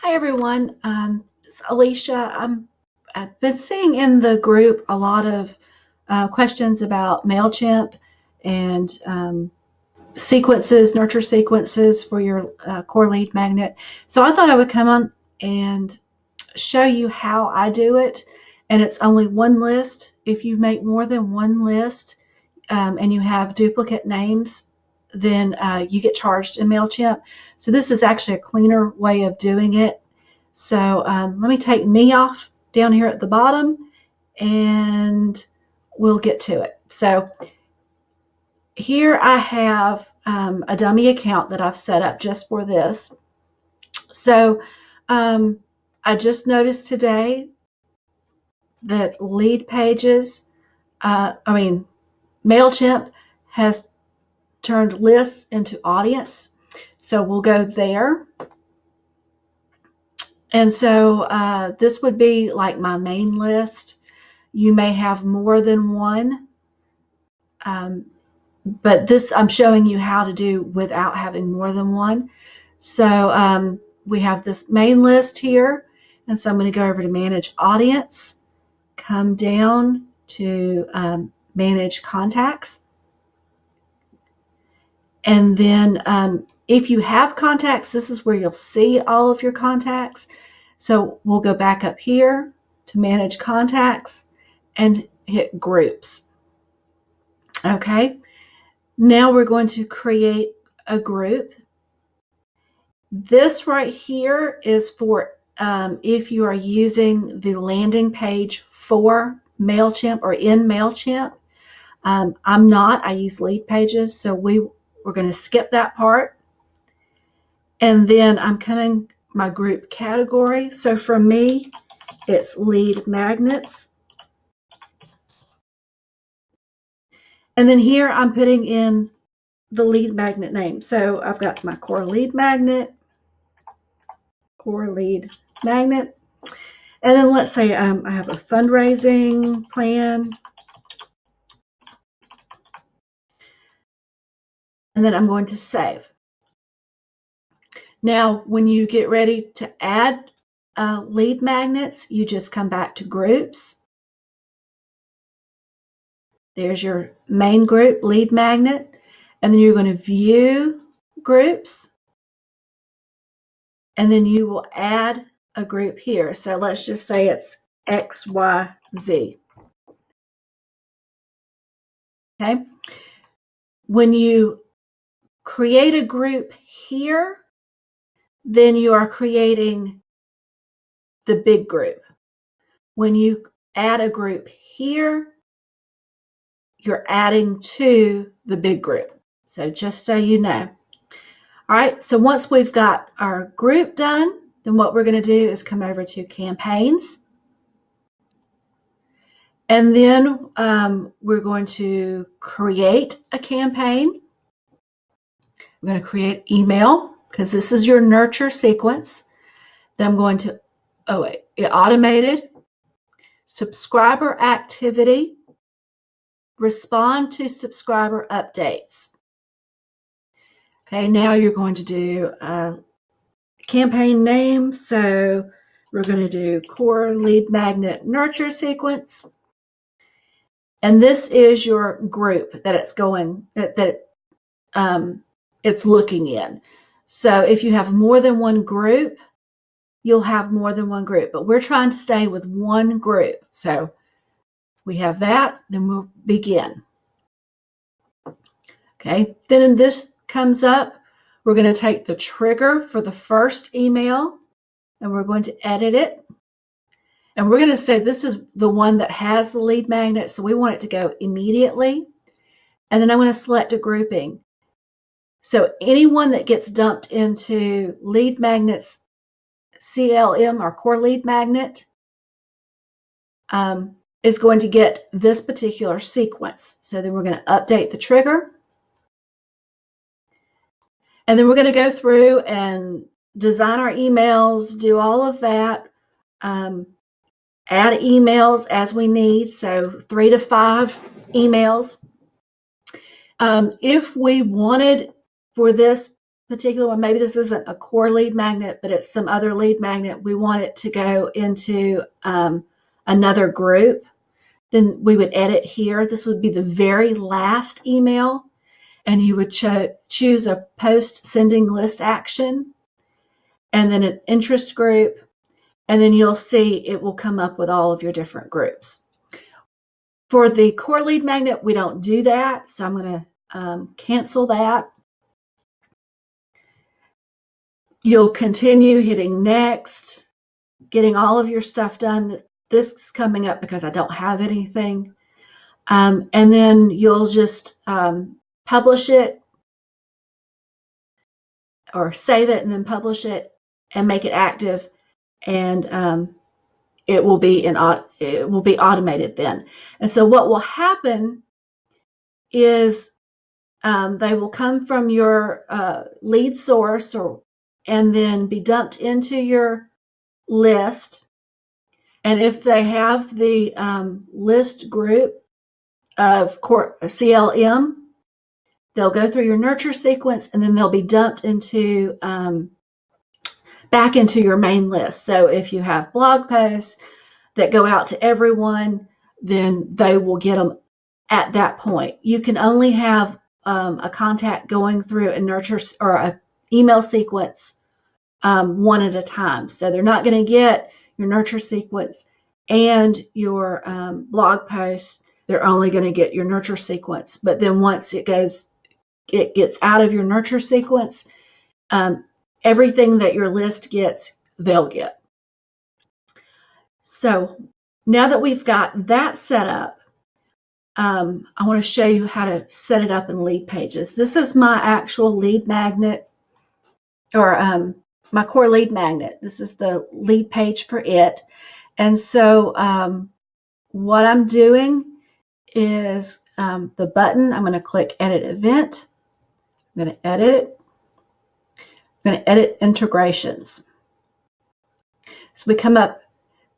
Hi everyone, it's Alicia. I've been seeing in the group a lot of questions about MailChimp and sequences, nurture sequences for your core lead magnet. So I thought I would come on and show you how I do it. And it's only one list. If you make more than one list and you have duplicate names, then you get charged in MailChimp. So this is actually a cleaner way of doing it. So let me take me off down here at the bottom and we'll get to it. So here I have a dummy account that I've set up just for this. So I just noticed today that lead pages, MailChimp has turned lists into audience. So we'll go there. And so this would be like my main list. You may have more than one, but this I'm showing you how to do without having more than one. So we have this main list here, and so I'm going to go over to Manage Audience, come down to Manage Contacts, and then if you have contacts, this is where you'll see all of your contacts. So we'll go back up here to Manage Contacts and hit Groups. Okay, now we're going to create a group. This right here is for if you are using the landing page for MailChimp or in MailChimp. I'm not. I use lead pages, so we're going to skip that part. And then I'm coming my group category. So for me, it's lead magnets. And then here I'm putting in the lead magnet name. So I've got my core lead magnet. And then let's say I have a fundraising plan. And then I'm going to save. Now, when you get ready to add lead magnets, you just come back to groups. There's your main group, lead magnet, and then you're going to view groups, and then you will add a group here. So let's just say it's XYZ. Okay. When you create a group here, then you are creating the big group. When you add a group here, you're adding to the big group. So just so you know. All right, so once we've got our group done, then what we're going to do is come over to campaigns. And then we're going to create a campaign. We're going to create email because this is your nurture sequence. Then I'm going to, automated, subscriber activity, respond to subscriber updates. Okay, now you're going to do a campaign name. So we're going to do core lead magnet nurture sequence. And this is your group that it's going, it's looking in. So if you have more than one group, you'll have more than one group, but we're trying to stay with one group. So we have that, then we'll begin. Okay, then this comes up, we're going to take the trigger for the first email and we're going to edit it. And we're going to say this is the one that has the lead magnet, so we want it to go immediately. And then I'm going to select a grouping. So anyone that gets dumped into lead magnets CLM or core lead magnet is going to get this particular sequence. So then we're going to update the trigger. And then we're going to go through and design our emails, do all of that, add emails as we need, so 3 to 5 emails. If we wanted for this particular one, maybe this isn't a core lead magnet, but it's some other lead magnet, we want it to go into another group, then we would edit here. This would be the very last email, and you would choose a post sending list action, and then an interest group, and then you'll see it will come up with all of your different groups. For the core lead magnet, we don't do that, so I'm going to cancel that. You'll continue hitting next, getting all of your stuff done. This is coming up because I don't have anything. And then you'll just publish it or save it and then publish it and make it active, and it will be automated then. And so what will happen is they will come from your lead source and then be dumped into your list. And if they have the list group of CLM, they'll go through your nurture sequence, and then they'll be dumped into back into your main list. So if you have blog posts that go out to everyone, then they will get them at that point. You can only have a contact going through a nurture or a email sequence one at a time. So they're not going to get your nurture sequence and your blog posts. They're only going to get your nurture sequence. But then once it gets out of your nurture sequence, everything that your list gets, they'll get. So now that we've got that set up, I want to show you how to set it up in lead pages. This is my actual lead magnet, or my core lead magnet. This is the lead page for it. And so what I'm doing is the button, I'm going to click Edit Event. I'm going to edit it. I'm going to edit integrations. So we come up,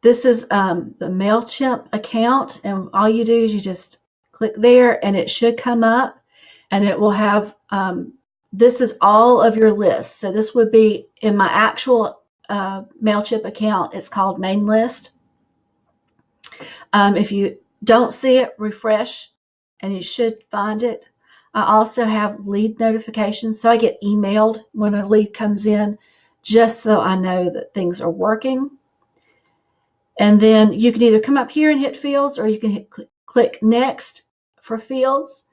this is the MailChimp account, and all you do is you just click there, and it should come up, and it will have, this is all of your lists. So this would be in my actual MailChimp account, it's called Main List. If you don't see it, refresh, and you should find it. I also have lead notifications, so I get emailed when a lead comes in, just so I know that things are working. And then you can either come up here and hit fields, or you can click next for fields.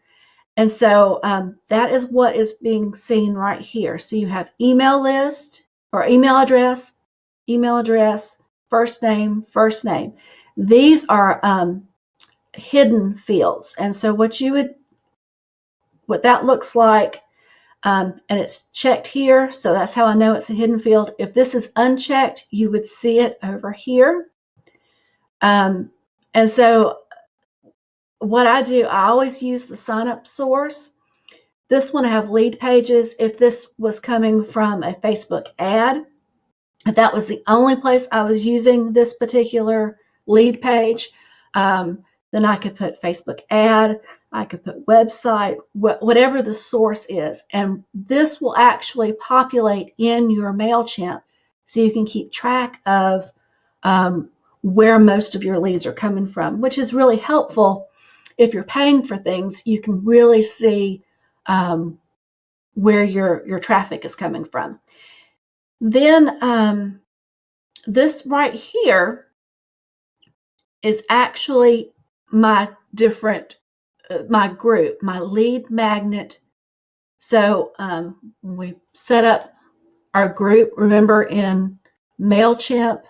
And so that is what is being seen right here. So you have email list, or email address, first name. These are hidden fields. And so what that looks like, and it's checked here, so that's how I know it's a hidden field. If this is unchecked, you would see it over here. And so what I do, I always use the sign-up source. This one I have lead pages. If this was coming from a Facebook ad, if that was the only place I was using this particular lead page, then I could put Facebook ad, I could put website, whatever the source is. And this will actually populate in your MailChimp, so you can keep track of where most of your leads are coming from, which is really helpful. If you're paying for things, you can really see where your traffic is coming from. Then this right here is actually my my group, my lead magnet. So when we set up our group, remember in MailChimp,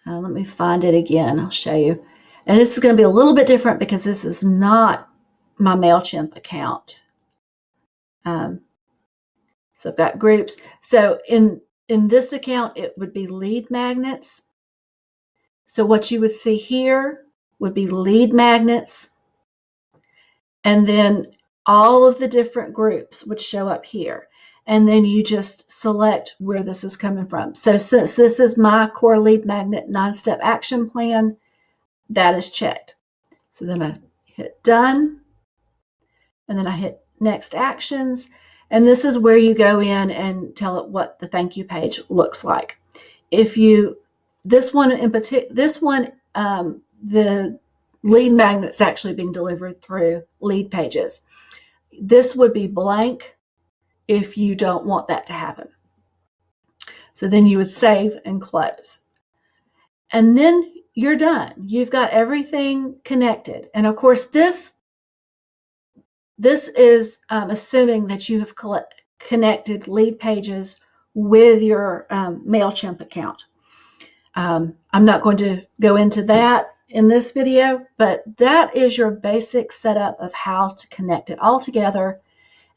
let me find it again, I'll show you. And this is going to be a little bit different because this is not my MailChimp account. So I've got groups. So in this account, it would be lead magnets. So what you would see here would be lead magnets. And then all of the different groups would show up here. And then you just select where this is coming from. So since this is my core lead magnet 9-step action plan, that is checked. So then I hit done, and then I hit next actions, And this is where you go in and tell it what the thank you page looks like. If you, this one in particular, the lead magnet's actually being delivered through lead pages. This would be blank if you don't want that to happen. So then you would save and close. And then you're done. You've got everything connected. And of course, this is assuming that you have connected lead pages with your MailChimp account. I'm not going to go into that in this video, but that is your basic setup of how to connect it all together,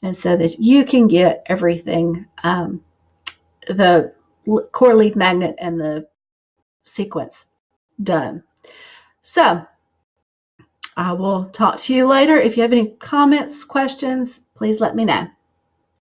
and so that you can get everything, the core lead magnet and the sequence done. So I will talk to you later. If you have any comments, questions, please let me know.